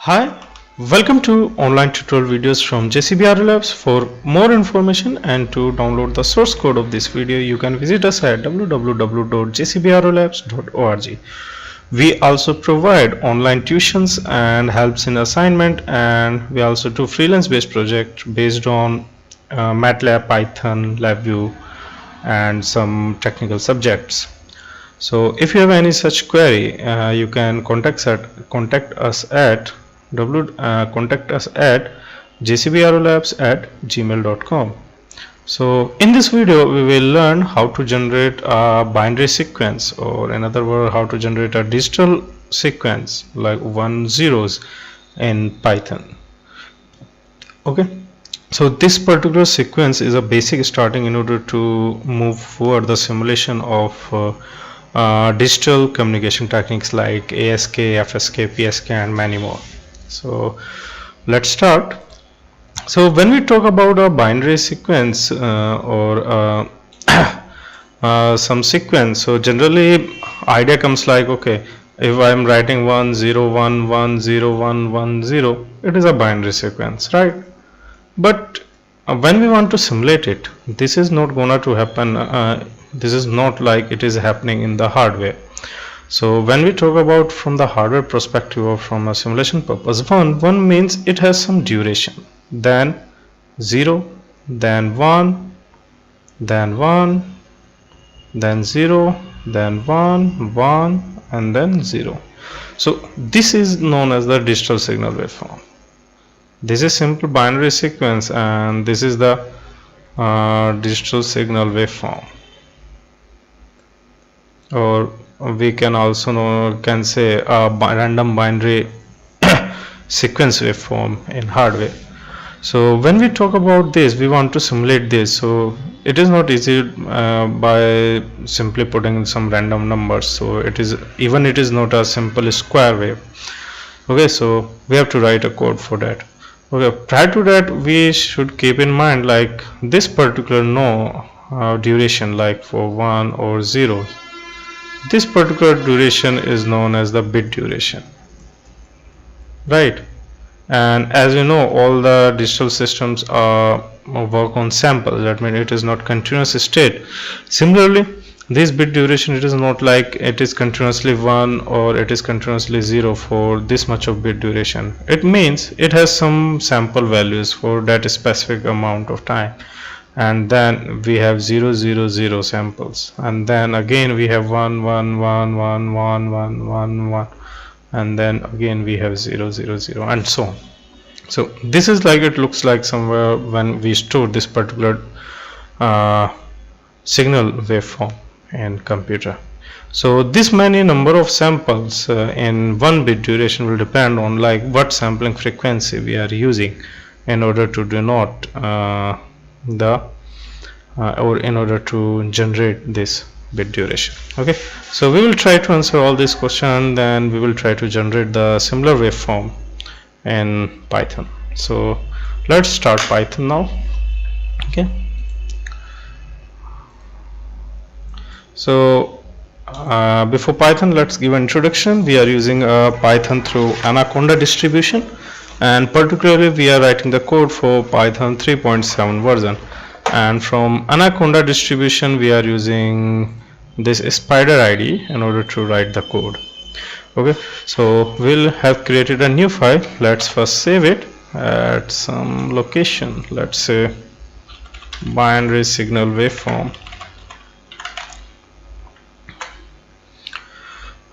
Hi, welcome to online tutorial videos from JCB Labs. For more information and to download the source code of this video, you can visit us at www.jcbrlabs.org. We also provide online tuitions and helps in assignment, and we also do freelance based project based on Matlab, Python, Labview, and some technical subjects. So if you have any such query, you can contact us at jcbrlabs@gmail.com. So in this video we will learn how to generate a binary sequence, or in other words how to generate a digital sequence like 1 zeros in Python. Okay, so this particular sequence is a basic starting in order to move forward the simulation of digital communication techniques like ASK, FSK, PSK and many more. So let's start. So when we talk about a binary sequence or some sequence, so generally idea comes like, okay, if I am writing 1 0 1 1 0 1 1 0, it is a binary sequence, right? But when we want to simulate it, this is not gonna to happen. This is not like it is happening in the hardware. So when we talk about from the hardware perspective or from a simulation purpose, one means it has some duration, then 0, then 1, then 1, then 0, then 1, 1 and then 0. So this is known as the digital signal waveform. This is simple binary sequence and this is the digital signal waveform, or we can also say a random binary sequence waveform in hardware. So when we talk about this, we want to simulate this, so it is not easy by simply putting in some random numbers. So it is not a simple square wave. Okay, so we have to write a code for that. Okay, prior to that we should keep in mind like this particular duration, like for 1 or 0, this particular duration is known as the bit duration, right? And as you know, all the digital systems work on samples. That means it is not continuous state. Similarly, this bit duration, it is not like it is continuously 1 or it is continuously 0 for this much of bit duration. It means it has some sample values for that specific amount of time, and then we have 0 0 0 samples, and then again we have 1 1 1 1 1 1 1 1, and then again we have 0 0 0 and so on. So this is like it looks like somewhere when we store this particular signal waveform in computer. So this many number of samples in 1 bit duration will depend on like what sampling frequency we are using in order to denote or in order to generate this bit duration. Okay, so we will try to answer all these questions, then we will try to generate the similar waveform in Python. So let's start Python now. Okay, so before Python, let's give an introduction. We are using Python through Anaconda distribution, and particularly we are writing the code for Python 3.7 version, and from Anaconda distribution we are using this spider ID in order to write the code. Okay, so we'll have created a new file. Let's first save it at some location, let's say binary signal waveform.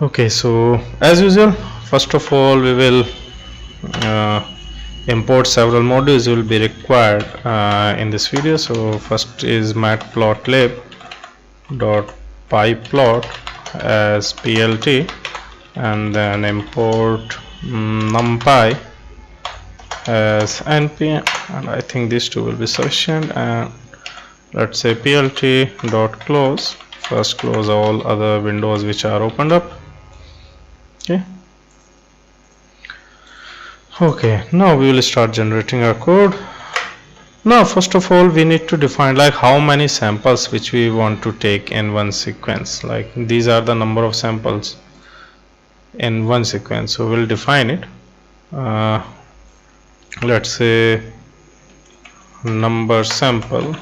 Okay, so as usual, first of all we will import several modules will be required in this video. So first is matplotlib.pyplot as plt, and then import numpy as npm, and I think these two will be sufficient. And let's say plt.close, first close all other windows which are opened up. Okay, now we will start generating our code. Now first of all we need to define like how many samples which we want to take in one sequence. Like these are the number of samples in one sequence, so we'll define it. let's say number sample,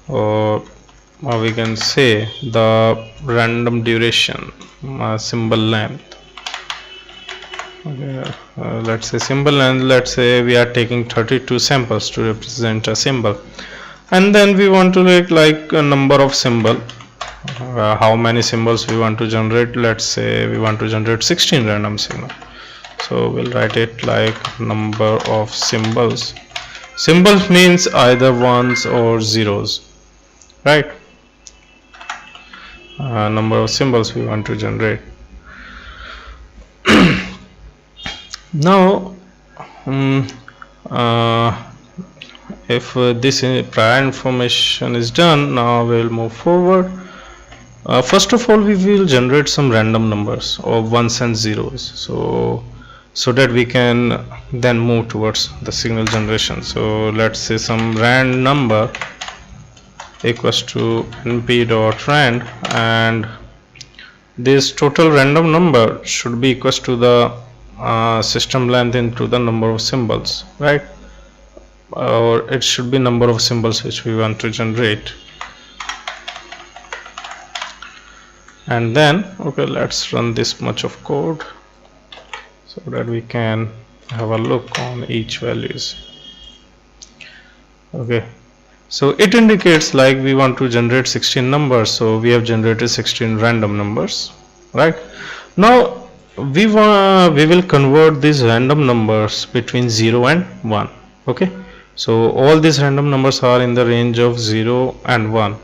or we can say the random duration, symbol length. Okay, let's say symbol length, let's say we are taking 32 samples to represent a symbol, and then we want to like a number of symbol, how many symbols we want to generate. Let's say we want to generate 16 random signal, so we'll write it like number of symbols. Symbols means either ones or zeros, right? Number of symbols we want to generate. Now if this prior information is done, now we'll move forward. First of all, we will generate some random numbers of ones and zeros, so that we can then move towards the signal generation. So let's say some rand number equals to np.rand, and this total random number should be equals to the system length into the number of symbols, right? Or it should be number of symbols which we want to generate. And then okay, let's run this much of code so that we can have a look on each values. Okay, so it indicates like we want to generate 16 numbers, so we have generated 16 random numbers, right? Now we will convert these random numbers between 0 and 1. Okay, so all these random numbers are in the range of 0 and 1,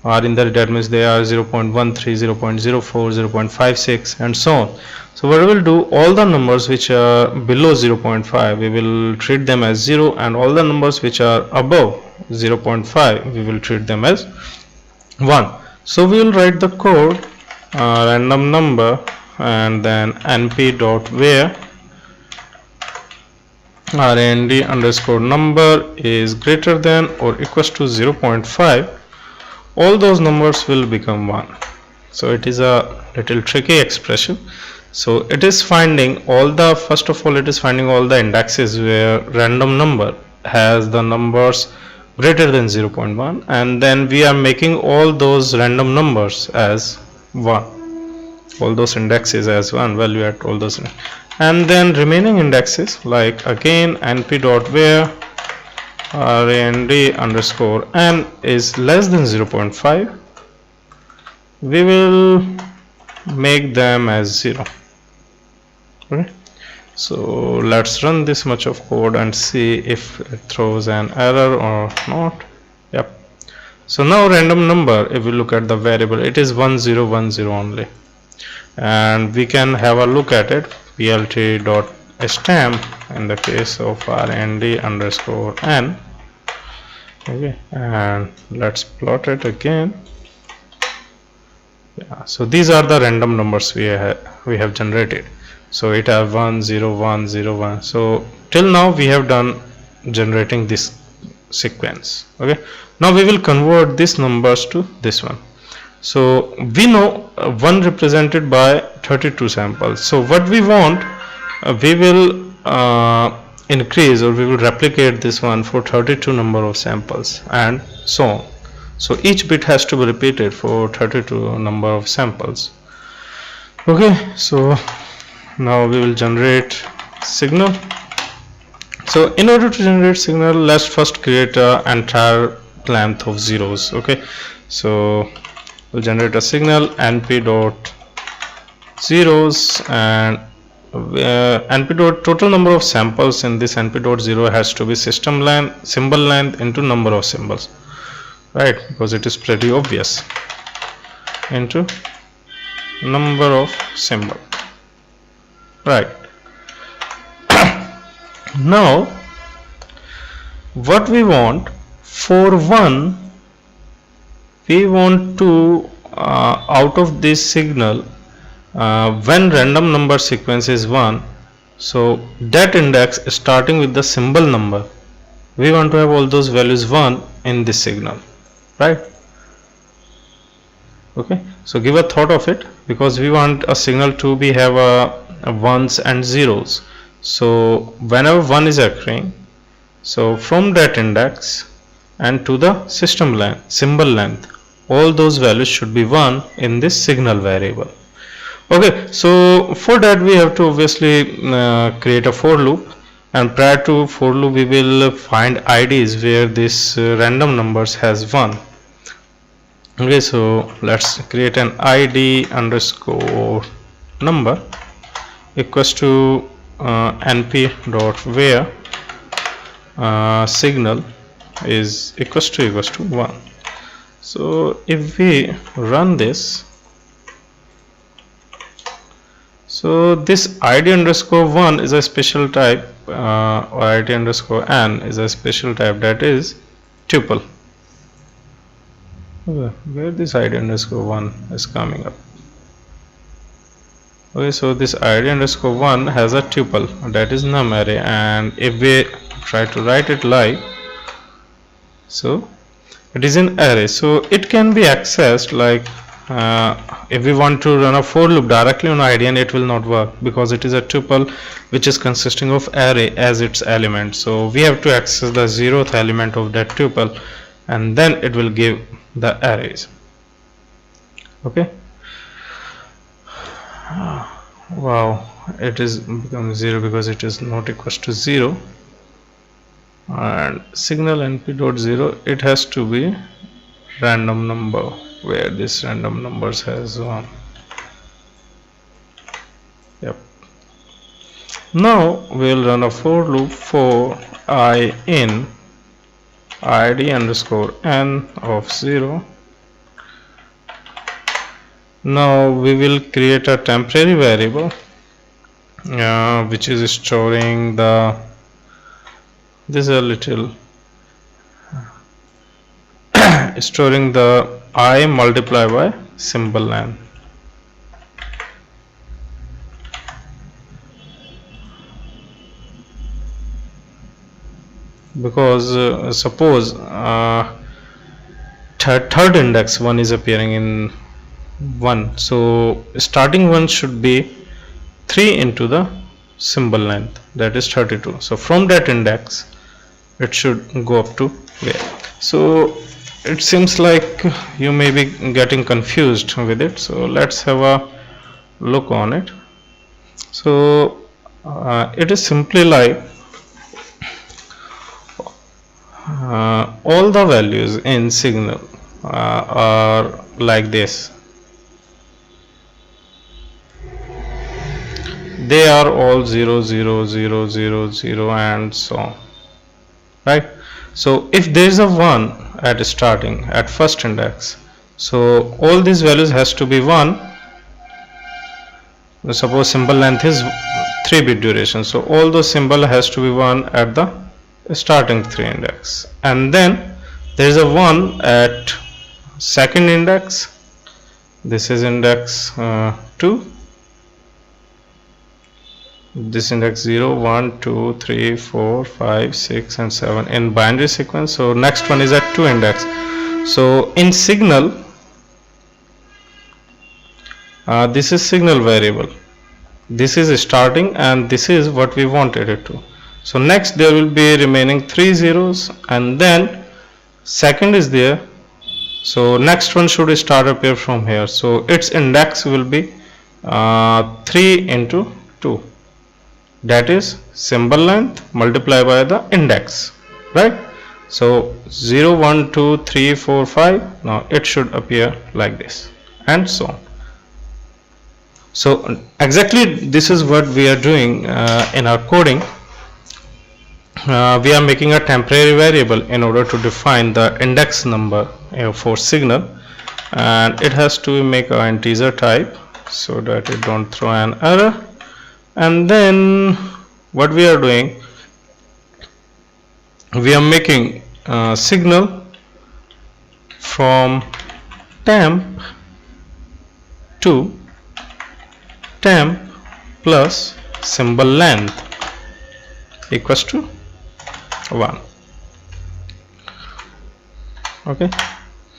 are in the, that means they are 0.13, 0.04, 0.56 and so on. So what we will do, all the numbers which are below 0.5 we will treat them as 0, and all the numbers which are above 0.5 we will treat them as 1. So we will write the code random number and then np.where rand underscore number is greater than or equals to 0.5, all those numbers will become 1. So it is a little tricky expression. So it is finding all the, first of all it is finding all the indexes where random number has the numbers greater than 0.1, and then we are making all those random numbers as 1, all those indexes as 1, value at all those, and then remaining indexes like again np.where rand underscore n is less than 0.5, we will make them as 0. Okay, so let's run this much of code and see if it throws an error or not. Yep. So now random number, if we look at the variable, it is 1010 only, and we can have a look at it, plt.stamp in the case of rand underscore n. Okay, and let's plot it again. Yeah, so these are the random numbers we have generated. So it has 1 0 1 0 1. So till now we have done generating this sequence. Okay, now we will convert these numbers to this one. So we know 1 represented by 32 samples. So what we want, we will increase, or we will replicate this one for 32 number of samples and so on. So each bit has to be repeated for 32 number of samples. Okay, so now we will generate signal. So in order to generate signal, let's first create an entire length of zeros. Okay, so we'll generate a signal np dot zeros, and np dot total number of samples in this np dot 0 has to be system length, symbol length into number of symbols, right? Because it is pretty obvious, into number of symbol, right? Now what we want, for 1 we want to out of this signal, when random number sequence is 1, so that index starting with the symbol number, we want to have all those values 1 in this signal, right? Okay, so give a thought of it, because we want a signal to be have a ones and zeros. So whenever 1 is occurring, so from that index and to the system length, symbol length, all those values should be 1 in this signal variable. Okay, so for that we have to obviously create a for loop, and prior to for loop we will find IDs where this random numbers has 1. Okay, so let's create an ID underscore number equals to np dot where signal is equals to 1. So if we run this, so this id underscore 1 is a special type, or id underscore n is a special type, that is tuple. Okay, where this id underscore 1 is coming up. Okay, so this id underscore 1 has a tuple, that is num array, and if we try to write it live, so it is an array, so it can be accessed like if we want to run a for loop directly on id, and it will not work because it is a tuple which is consisting of array as its element. So we have to access the 0th element of that tuple, and then it will give the arrays. Okay, wow, it is become 0 because it is not equals to 0, and signal np.0, it has to be random number where this random numbers has 1. Yep. Now we'll run a for loop for I in id underscore n of 0. Now we will create a temporary variable which is storing the, this is a little storing the I multiplied by symbol length. Because suppose third index 1 is appearing in 1, so starting 1 should be 3 into the symbol length, that is 32. So from that index it should go up to where. So it seems like you may be getting confused with it, so let's have a look on it. So it is simply like all the values in signal are like this. They are all 0 0 0 0 0 and so on, right? So if there is a 1 at starting at first index, so all these values has to be 1. Suppose symbol length is 3-bit duration, so all those symbol has to be 1 at the starting 3 index, and then there is a 1 at second index. This is index 2, this index 0 1 2 3 4 5 6 and 7 in binary sequence. So next one is at 2 index. So in signal, this is signal variable, this is starting, and this is what we wanted it to. So next there will be remaining 3 zeros, and then second is there, so next one should start appear from here. So its index will be 3 into 2, that is symbol length multiplied by the index, right? So 0 1 2 3 4 5, now it should appear like this, and so on. So exactly this is what we are doing in our coding. We are making a temporary variable in order to define the index number for signal, and it has to make an integer type so that it don't throw an error. And then what we are doing, we are making signal from temp to temp plus symbol length equals to 1. Okay,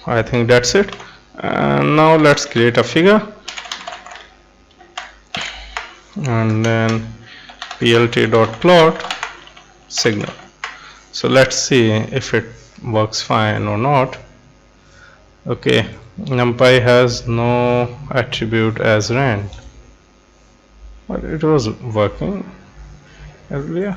I think that's it. And now let's create a figure, and then plt.plot signal. So let's see if it works fine or not. Okay, numpy has no attribute as rand, but it was working earlier.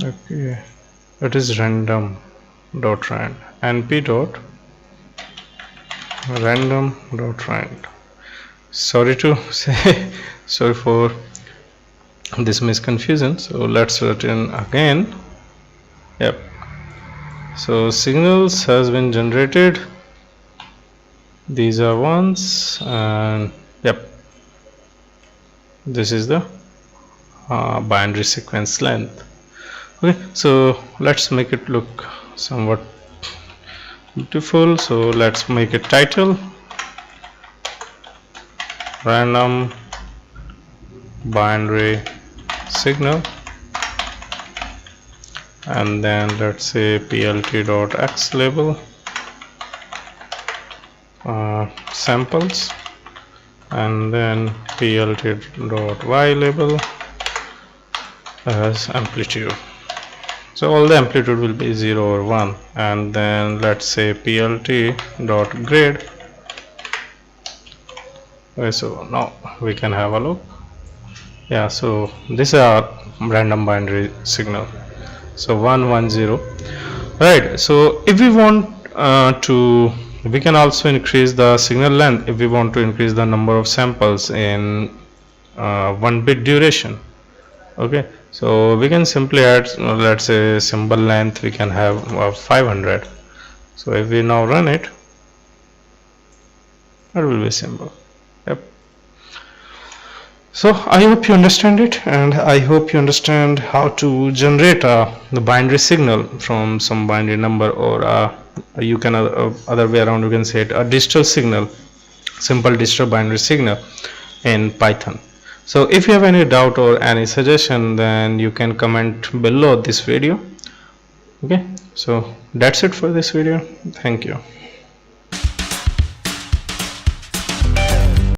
Okay, it is random dot rand, np dot random dot rand. Sorry to say, sorry for this misconfusion. So let's return again. Yep. So signals has been generated. These are ones, and yep, this is the binary sequence length. Okay, so let's make it look somewhat beautiful. So let's make it title random binary signal, and then let's say plt.x label samples, and then plt.y label as amplitude. So all the amplitude will be 0 or 1, and then let's say plt.grade. Okay, so now we can have a look. Yeah, so this is our random binary signal. So 1 1 0. Right, so if we want we can also increase the signal length if we want to increase the number of samples in 1 bit duration. Okay, so we can simply add let's say symbol length, we can have 500. So if we now run it, that will be symbol. Yep. So I hope you understand it, and I hope you understand how to generate the binary signal from some binary number, or you can other way around, you can say it a digital signal, simple digital binary signal in Python. So if you have any doubt or any suggestion, then you can comment below this video. Okay, so that's it for this video. Thank you.